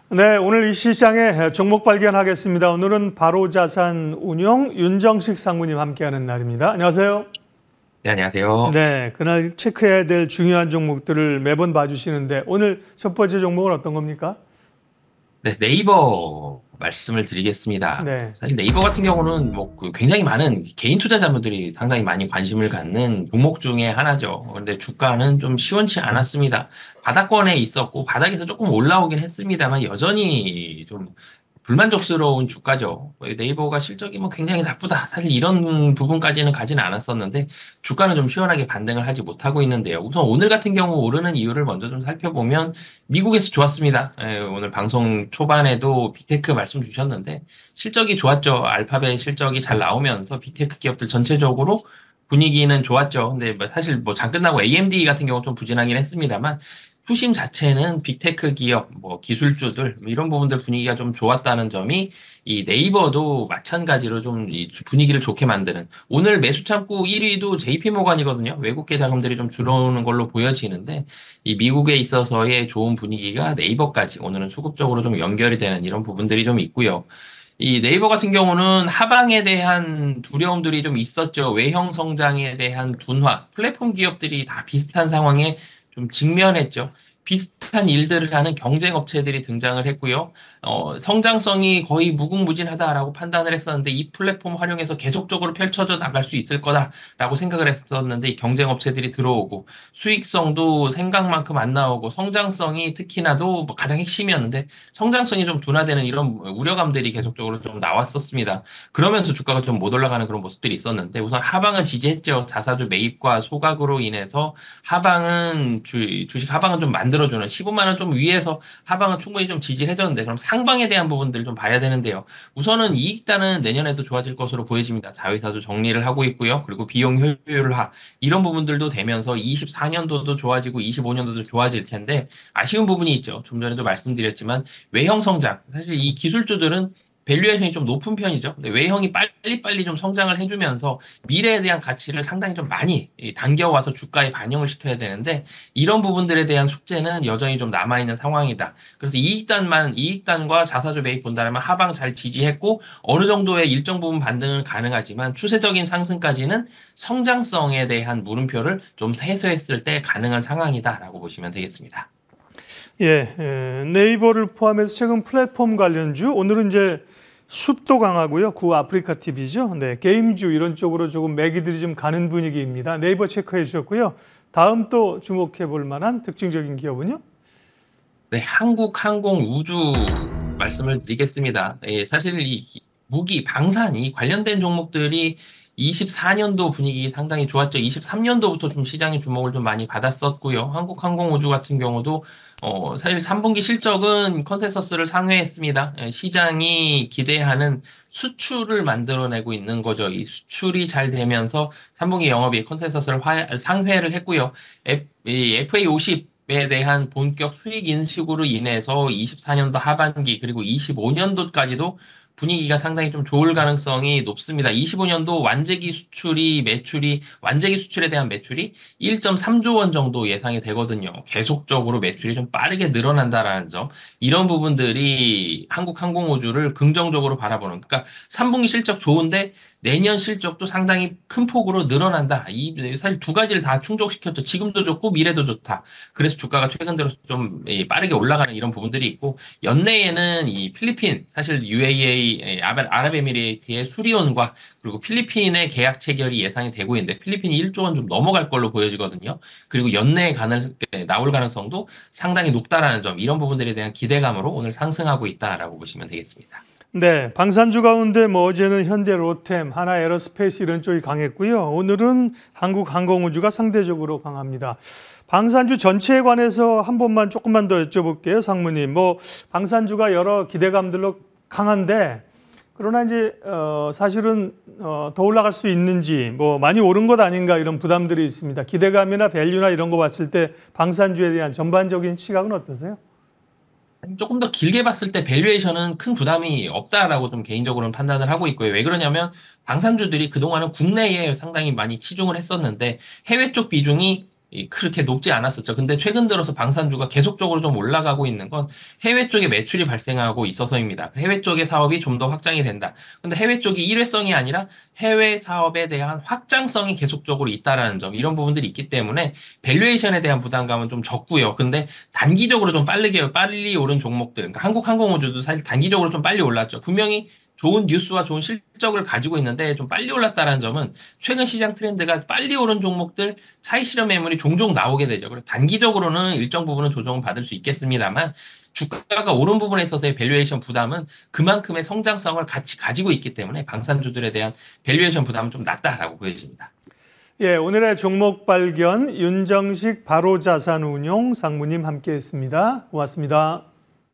네, 오늘 이 시장에 종목 발견하겠습니다. 오늘은 바로자산운용 윤정식 상무님 함께하는 날입니다. 안녕하세요. 네, 안녕하세요. 네, 그날 체크해야 될 중요한 종목들을 매번 봐주시는데 오늘 첫 번째 종목은 어떤 겁니까? 네, 네이버 말씀을 드리겠습니다. 네, 사실 네이버 같은 경우는 뭐 굉장히 많은 개인 투자자분들이 상당히 많이 관심을 갖는 종목 중에 하나죠. 그런데 주가는 좀 시원치 않았습니다. 바닥권에 있었고 바닥에서 조금 올라오긴 했습니다만 여전히 좀 불만족스러운 주가죠. 네이버가 실적이 뭐 굉장히 나쁘다. 사실 이런 부분까지는 가지는 않았었는데 주가는 좀 시원하게 반등을 하지 못하고 있는데요. 우선 오늘 같은 경우 오르는 이유를 먼저 좀 살펴보면 미국에서 좋았습니다. 오늘 방송 초반에도 빅테크 말씀 주셨는데 실적이 좋았죠. 알파벳 실적이 잘 나오면서 빅테크 기업들 전체적으로 분위기는 좋았죠. 근데 뭐 사실 뭐 장 끝나고 AMD 같은 경우 좀 부진하긴 했습니다만 투심 자체는 빅테크 기업, 뭐 기술주들 뭐 이런 부분들 분위기가 좀 좋았다는 점이 이 네이버도 마찬가지로 좀 이 분위기를 좋게 만드는 오늘 매수 창구 1위도 JP모건이거든요. 외국계 자금들이 좀 줄어오는 걸로 보여지는데 이 미국에 있어서의 좋은 분위기가 네이버까지 오늘은 수급적으로 좀 연결이 되는 이런 부분들이 좀 있고요. 이 네이버 같은 경우는 하방에 대한 두려움들이 좀 있었죠. 외형 성장에 대한 둔화, 플랫폼 기업들이 다 비슷한 상황에 좀 직면했죠. 비슷한 일들을 하는 경쟁 업체들이 등장을 했고요. 성장성이 거의 무궁무진하다라고 판단을 했었는데 이 플랫폼 활용해서 계속적으로 펼쳐져 나갈 수 있을 거다라고 생각을 했었는데 이 경쟁 업체들이 들어오고 수익성도 생각만큼 안 나오고 성장성이 특히나도 뭐 가장 핵심이었는데 성장성이 좀 둔화되는 이런 우려감들이 계속적으로 좀 나왔었습니다. 그러면서 주가가 좀 못 올라가는 그런 모습들이 있었는데 우선 하방은 지지했죠. 자사주 매입과 소각으로 인해서 하방은 주식 하방은 좀 만들어주는 15만 원 좀 위에서 하방은 충분히 좀 지지를 해줬는데 그럼 상방에 대한 부분들 좀 봐야 되는데요. 우선은 이익단은 내년에도 좋아질 것으로 보여집니다. 자회사도 정리를 하고 있고요. 그리고 비용 효율화 이런 부분들도 되면서 24년도도 좋아지고 25년도도 좋아질 텐데 아쉬운 부분이 있죠. 좀 전에도 말씀드렸지만 외형 성장. 사실 이 기술주들은 밸류에이션이 좀 높은 편이죠. 근데 외형이 빨리빨리 좀 성장을 해주면서 미래에 대한 가치를 상당히 좀 많이 당겨와서 주가에 반영을 시켜야 되는데 이런 부분들에 대한 숙제는 여전히 좀 남아있는 상황이다. 그래서 이익단과 자사주 매입 본다면 하방 잘 지지했고 어느 정도의 일정 부분 반등은 가능하지만 추세적인 상승까지는 성장성에 대한 물음표를 좀 해소했을 때 가능한 상황이다라고 보시면 되겠습니다. 예, 네이버를 포함해서 최근 플랫폼 관련주 오늘은 이제 숲도 강하고요. 구 아프리카 TV죠. 네, 게임주 이런 쪽으로 조금 매기들이 좀 가는 분위기입니다. 네이버 체크해 주셨고요. 다음 또 주목해 볼 만한 특징적인 기업은요? 네, 한국항공우주 말씀을 드리겠습니다. 사실 이 무기, 방산, 이 관련된 종목들이 24년도 분위기 상당히 좋았죠. 23년도부터 좀 시장의 주목을 좀 많이 받았었고요. 한국항공우주 같은 경우도 사실 3분기 실적은 컨센서스를 상회했습니다. 시장이 기대하는 수출을 만들어내고 있는 거죠. 이 수출이 잘 되면서 3분기 영업이익 컨센서스를 상회를 했고요. 이 FA50에 대한 본격 수익 인식으로 인해서 24년도 하반기 그리고 25년도까지도 분위기가 상당히 좀 좋을 가능성이 높습니다. 25년도 완제기 수출에 대한 매출이 1.3조 원 정도 예상이 되거든요. 계속적으로 매출이 좀 빠르게 늘어난다라는 점. 이런 부분들이 한국항공우주를 긍정적으로 바라보는. 그러니까 3분기 실적 좋은데 내년 실적도 상당히 큰 폭으로 늘어난다. 이 사실 두 가지를 다 충족시켰죠. 지금도 좋고 미래도 좋다. 그래서 주가가 최근 들어서 좀 빠르게 올라가는 이런 부분들이 있고 연내에는 이 필리핀 사실 UAE 아랍에미레이트의 수리온과 그리고 필리핀의 계약 체결이 예상이 되고 있는데 필리핀이 1조 원 좀 넘어갈 걸로 보여지거든요. 그리고 연내에 나올 가능성도 상당히 높다라는 점 이런 부분들에 대한 기대감으로 오늘 상승하고 있다라고 보시면 되겠습니다. 네, 방산주 가운데 뭐 어제는 현대 로템, 하나 에어로스페이스 이런 쪽이 강했고요. 오늘은 한국항공우주가 상대적으로 강합니다. 방산주 전체에 관해서 한 번만 조금만 더 여쭤볼게요, 상무님. 뭐 방산주가 여러 기대감들로 강한데 그러나 이제 사실은 더 올라갈 수 있는지 뭐 많이 오른 것 아닌가 이런 부담들이 있습니다. 기대감이나 밸류나 이런 거 봤을 때 방산주에 대한 전반적인 시각은 어떠세요? 조금 더 길게 봤을 때 밸류에이션은 큰 부담이 없다라고 좀 개인적으로는 판단을 하고 있고요. 왜 그러냐면 방산주들이 그동안은 국내에 상당히 많이 치중을 했었는데 해외 쪽 비중이 그렇게 높지 않았었죠. 근데 최근 들어서 방산주가 계속적으로 좀 올라가고 있는 건 해외 쪽에 매출이 발생하고 있어서입니다. 해외 쪽의 사업이 좀 더 확장이 된다. 근데 해외 쪽이 일회성이 아니라 해외 사업에 대한 확장성이 계속적으로 있다라는 점, 이런 부분들이 있기 때문에 밸류에이션에 대한 부담감은 좀 적고요. 근데 단기적으로 좀 빨리 오른 종목들, 그러니까 한국항공우주도 사실 단기적으로 좀 빨리 올랐죠. 분명히 좋은 뉴스와 좋은 실적을 가지고 있는데 좀 빨리 올랐다라는 점은 최근 시장 트렌드가 빨리 오른 종목들 차익 실현 매물이 종종 나오게 되죠. 그래서 단기적으로는 일정 부분은 조정을 받을 수 있겠습니다만 주가가 오른 부분에 있어서의 밸류에이션 부담은 그만큼의 성장성을 같이 가지고 있기 때문에 방산주들에 대한 밸류에이션 부담은 좀 낮다라고 보여집니다. 예, 오늘의 종목 발견 윤정식 바로자산운용 상무님 함께했습니다. 고맙습니다.